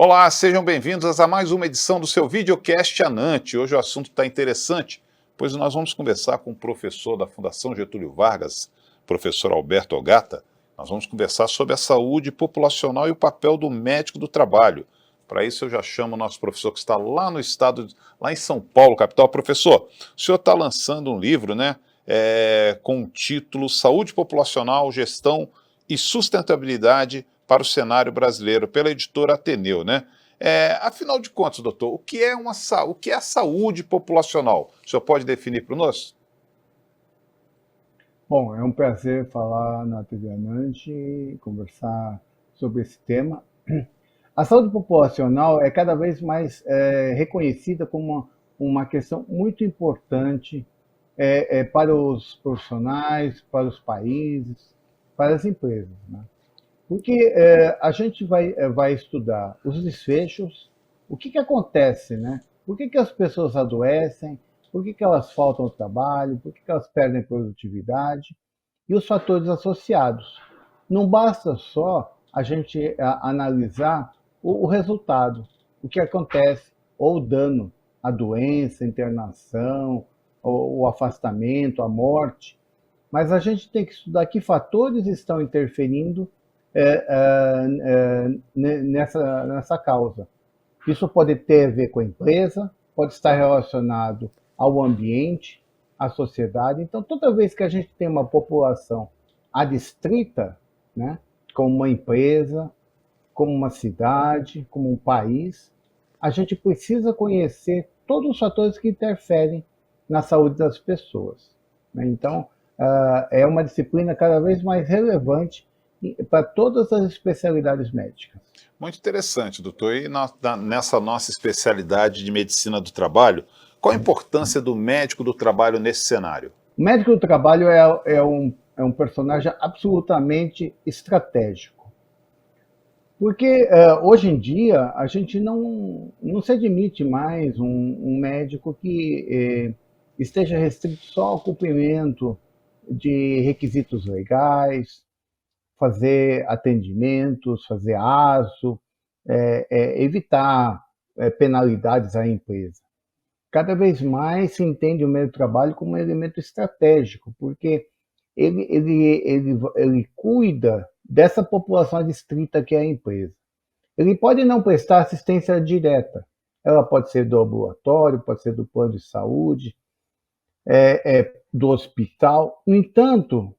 Olá, sejam bem-vindos a mais uma edição do seu videocast Anante. Hoje o assunto está interessante, pois nós vamos conversar com o professor da Fundação Getúlio Vargas, professor Alberto Ogata. Nós vamos conversar sobre a saúde populacional e o papel do médico do trabalho. Para isso eu já chamo o nosso professor que está lá no estado, lá em São Paulo, capital. Professor, o senhor está lançando um livro, né, com o título Saúde Populacional, Gestão e Sustentabilidade para o Cenário Brasileiro, pela editora Ateneu, né? Afinal de contas, doutor, o que é a saúde populacional? O senhor pode definir para nós? Bom, é um prazer falar na TV Anante e conversar sobre esse tema. A saúde populacional é cada vez mais reconhecida como uma questão muito importante para os profissionais, para os países, para as empresas, né? Porque a gente vai estudar os desfechos, o que acontece, né? Por que as pessoas adoecem, por que elas faltam ao trabalho, por que elas perdem produtividade e os fatores associados. Não basta só a gente analisar o resultado, o que acontece, ou o dano, a doença, a internação, o afastamento, a morte, mas a gente tem que estudar que fatores estão interferindo nessa causa. Isso pode ter a ver com a empresa, pode estar relacionado ao ambiente, à sociedade. Então, toda vez que a gente tem uma população adstrita, né, como uma empresa, como uma cidade, como um país, a gente precisa conhecer todos os fatores que interferem na saúde das pessoas, né? Então, é uma disciplina cada vez mais relevante para todas as especialidades médicas. Muito interessante, doutor. E nessa nossa especialidade de medicina do trabalho, qual a importância do médico do trabalho nesse cenário? O médico do trabalho é um personagem absolutamente estratégico, porque hoje em dia a gente não se admite mais um médico que esteja restrito só ao cumprimento de requisitos legais, fazer atendimentos, fazer ASO, evitar penalidades à empresa. Cada vez mais se entende o meio do trabalho como um elemento estratégico, porque ele cuida dessa população adstrita que é a empresa. Ele pode não prestar assistência direta, ela pode ser do ambulatório, pode ser do plano de saúde, do hospital. No entanto,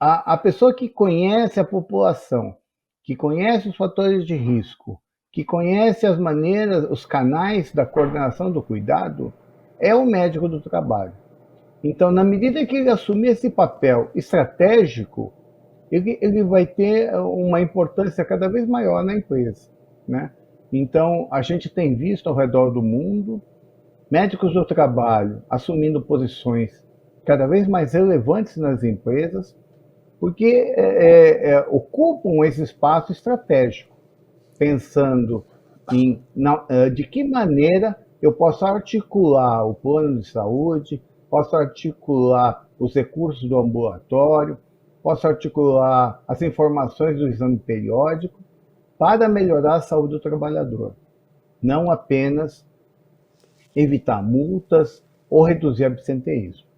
a pessoa que conhece a população, que conhece os fatores de risco, que conhece as maneiras, os canais da coordenação do cuidado, é o médico do trabalho. Então, na medida que ele assumir esse papel estratégico, ele vai ter uma importância cada vez maior na empresa, né? Então, a gente tem visto ao redor do mundo médicos do trabalho assumindo posições cada vez mais relevantes nas empresas, porque ocupam esse espaço estratégico, pensando de que maneira eu posso articular o plano de saúde, posso articular os recursos do ambulatório, posso articular as informações do exame periódico para melhorar a saúde do trabalhador, não apenas evitar multas ou reduzir absenteísmo.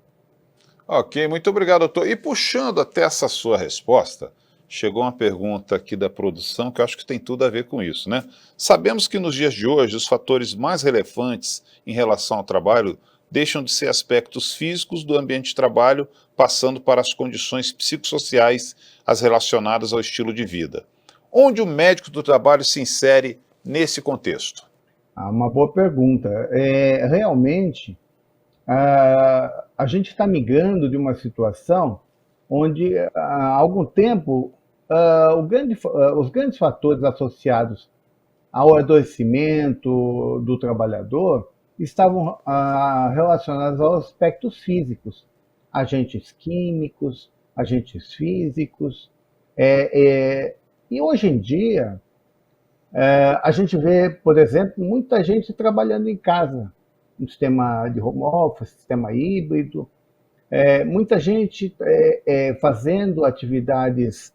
Ok, muito obrigado, doutor. E puxando até essa sua resposta, chegou uma pergunta aqui da produção que eu acho que tem tudo a ver com isso, né? Sabemos que nos dias de hoje os fatores mais relevantes em relação ao trabalho deixam de ser aspectos físicos do ambiente de trabalho, passando para as condições psicossociais, as relacionadas ao estilo de vida. Onde o médico do trabalho se insere nesse contexto? Uma boa pergunta. Realmente, a gente está migrando de uma situação onde, há algum tempo, os grandes fatores associados ao adoecimento do trabalhador estavam relacionados aos aspectos físicos, agentes químicos, agentes físicos. E hoje em dia, a gente vê, por exemplo, muita gente trabalhando em casa, um sistema de home office, sistema híbrido, muita gente fazendo atividades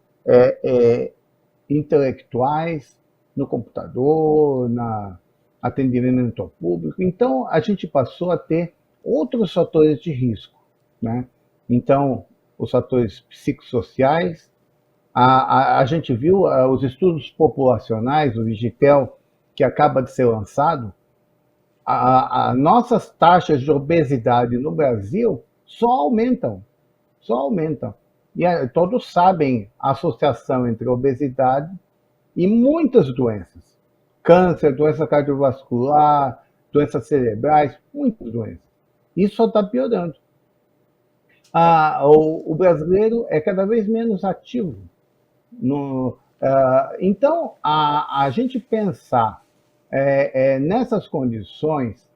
intelectuais no computador, na atendimento ao público. Então, a gente passou a ter outros fatores de risco, né? Então, os fatores psicossociais, a gente viu os estudos populacionais, o Vigitel, que acaba de ser lançado, nossas taxas de obesidade no Brasil só aumentam. E todos sabem a associação entre obesidade e muitas doenças. Câncer, doença cardiovascular, doenças cerebrais, muitas doenças. Isso só está piorando. O brasileiro é cada vez menos ativo. Então, a gente pensar nessas condições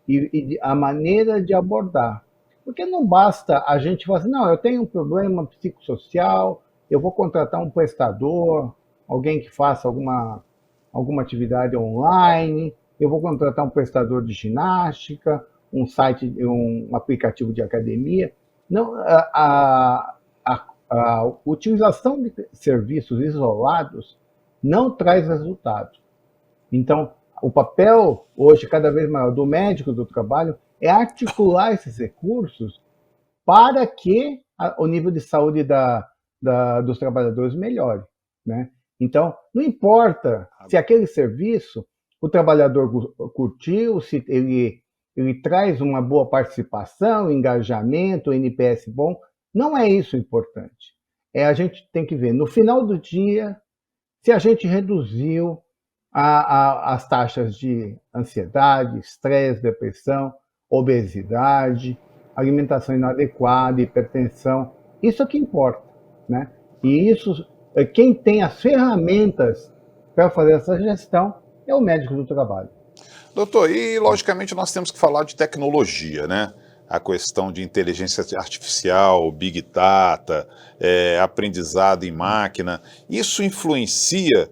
e a maneira de abordar. Porque não basta a gente falar assim, não, eu tenho um problema psicossocial, eu vou contratar um prestador, alguém que faça alguma atividade online, eu vou contratar um prestador de ginástica, um site, um aplicativo de academia. Não, a utilização de serviços isolados não traz resultado. Então, o papel, hoje, cada vez maior, do médico do trabalho é articular esses recursos para que o nível de saúde dos trabalhadores melhore, né? Então, não importa se aquele serviço o trabalhador curtiu, se ele traz uma boa participação, engajamento, NPS bom, não é isso importante. A gente tem que ver, no final do dia, se a gente reduziu as taxas de ansiedade, estresse, depressão, obesidade, alimentação inadequada, hipertensão. Isso é que importa, né? E isso, quem tem as ferramentas para fazer essa gestão é o médico do trabalho. Doutor, e logicamente nós temos que falar de tecnologia, né? A questão de inteligência artificial, Big Data, aprendizado em máquina, isso influencia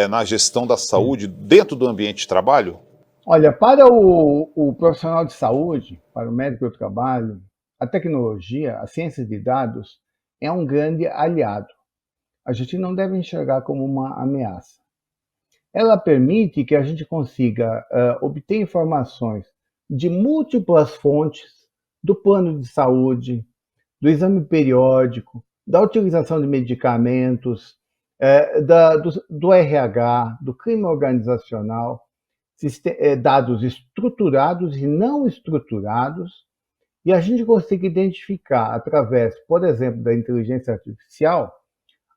na gestão da saúde dentro do ambiente de trabalho? Olha, para o profissional de saúde, para o médico do trabalho, a tecnologia, a ciência de dados, é um grande aliado. A gente não deve enxergar como uma ameaça. Ela permite que a gente consiga obter informações de múltiplas fontes do plano de saúde, do exame periódico, da utilização de medicamentos, do RH, do crime organizacional, dados estruturados e não estruturados, e a gente consegue identificar, através, por exemplo, da inteligência artificial,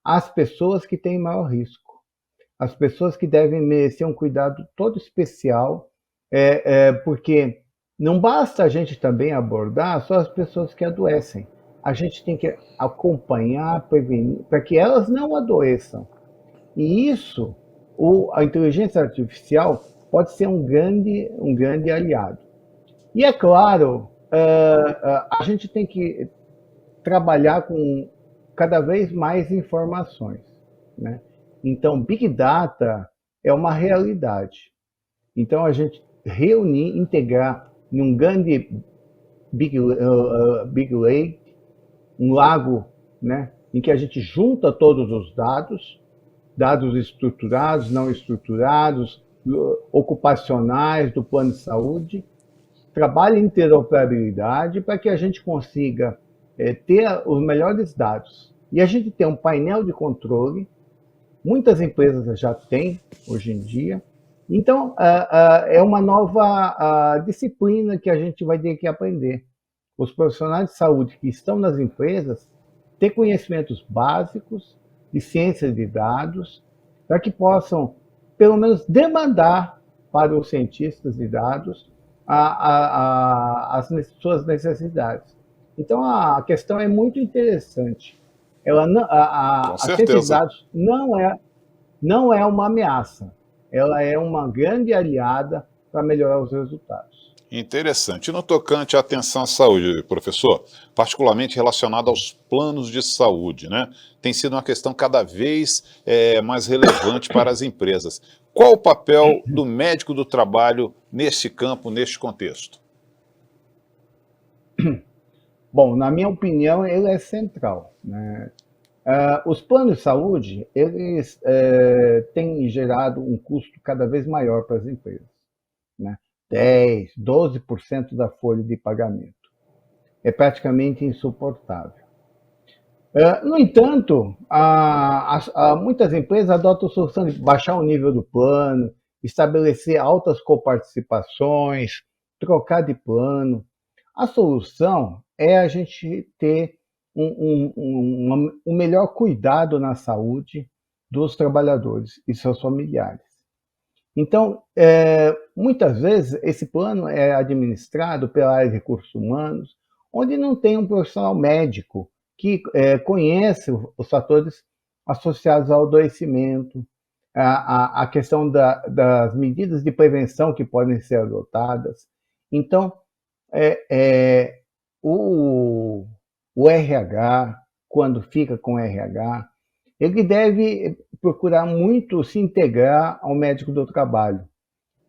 as pessoas que têm maior risco, as pessoas que devem merecer um cuidado todo especial, porque não basta a gente também abordar só as pessoas que adoecem. A gente tem que acompanhar, prevenir, para que elas não adoeçam. E isso, a inteligência artificial pode ser um grande aliado. E é claro, a gente tem que trabalhar com cada vez mais informações, né? Então, Big Data é uma realidade. Então, a gente reunir, integrar em um grande Big Lake, um lago, né, em que a gente junta todos os dados estruturados, não estruturados, ocupacionais do plano de saúde, trabalha em interoperabilidade para que a gente consiga ter os melhores dados. E a gente tem um painel de controle, muitas empresas já têm hoje em dia. Então, é uma nova disciplina que a gente vai ter que aprender. Os profissionais de saúde que estão nas empresas têm conhecimentos básicos de ciência de dados, para que possam, pelo menos, demandar para os cientistas de dados as suas necessidades. Então, a questão é muito interessante. A ciência de dados não é uma ameaça, ela é uma grande aliada para melhorar os resultados. Interessante. E no tocante à atenção à saúde, professor, particularmente relacionado aos planos de saúde, né? Tem sido uma questão cada vez mais relevante para as empresas. Qual o papel do médico do trabalho neste campo, neste contexto? Bom, na minha opinião, ele é central, né? Os planos de saúde, eles têm gerado um custo cada vez maior para as empresas, né? 10, 12% da folha de pagamento. É praticamente insuportável. No entanto, muitas empresas adotam a solução de baixar o nível do plano, estabelecer altas coparticipações, trocar de plano. A solução é a gente ter um melhor cuidado na saúde dos trabalhadores e seus familiares. Então, muitas vezes, esse plano é administrado pela área de recursos humanos, onde não tem um profissional médico que conhece os fatores associados ao adoecimento, a questão das medidas de prevenção que podem ser adotadas. Então, o RH, quando fica com o RH, ele deve procurar muito se integrar ao médico do trabalho,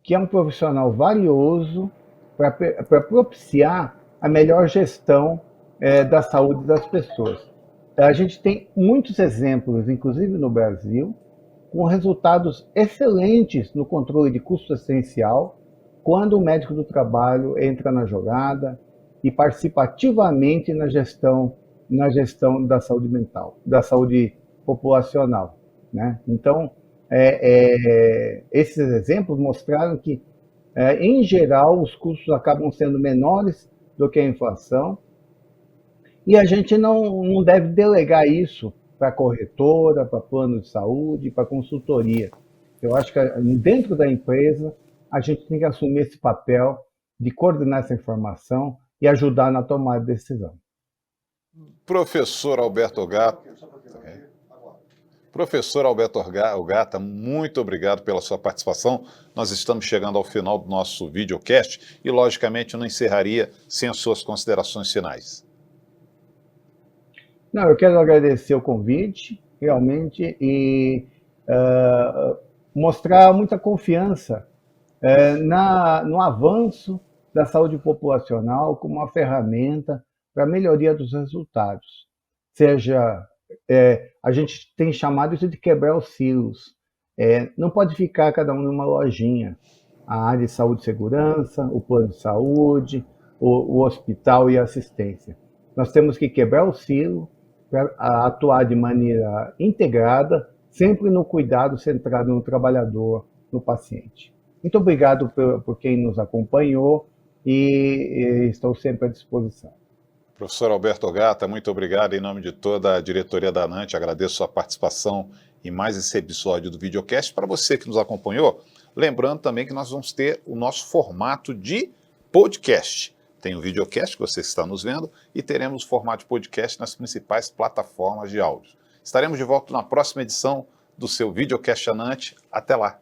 que é um profissional valioso para propiciar a melhor gestão da saúde das pessoas. A gente tem muitos exemplos, inclusive no Brasil, com resultados excelentes no controle de custo assistencial, quando o médico do trabalho entra na jogada e participa ativamente na gestão da saúde mental, da saúde populacional, né? Então, esses exemplos mostraram que, em geral, os custos acabam sendo menores do que a inflação, e a gente não deve delegar isso para corretora, para plano de saúde, para consultoria. Eu acho que dentro da empresa a gente tem que assumir esse papel de coordenar essa informação e ajudar na tomada de decisão. Professor Alberto Gata, Professor Alberto Gata, muito obrigado pela sua participação. Nós estamos chegando ao final do nosso videocast e, logicamente, eu não encerraria sem as suas considerações finais. Não, eu quero agradecer o convite, realmente, e mostrar muita confiança no avanço da saúde populacional como uma ferramenta para a melhoria dos resultados. Seja, a gente tem chamado isso de quebrar os silos. Não pode ficar cada um numa lojinha. A área de saúde e segurança, o plano de saúde, o hospital e a assistência. Nós temos que quebrar o silo para atuar de maneira integrada, sempre no cuidado centrado no trabalhador, no paciente. Muito obrigado por quem nos acompanhou e estou sempre à disposição. Professor Alberto Gata, muito obrigado. Em nome de toda a diretoria da ANANT, agradeço a sua participação em mais esse episódio do videocast. Para você que nos acompanhou, lembrando também que nós vamos ter o nosso formato de podcast. Tem o videocast que você está nos vendo e teremos o formato de podcast nas principais plataformas de áudio. Estaremos de volta na próxima edição do seu videocast ANANT. Até lá!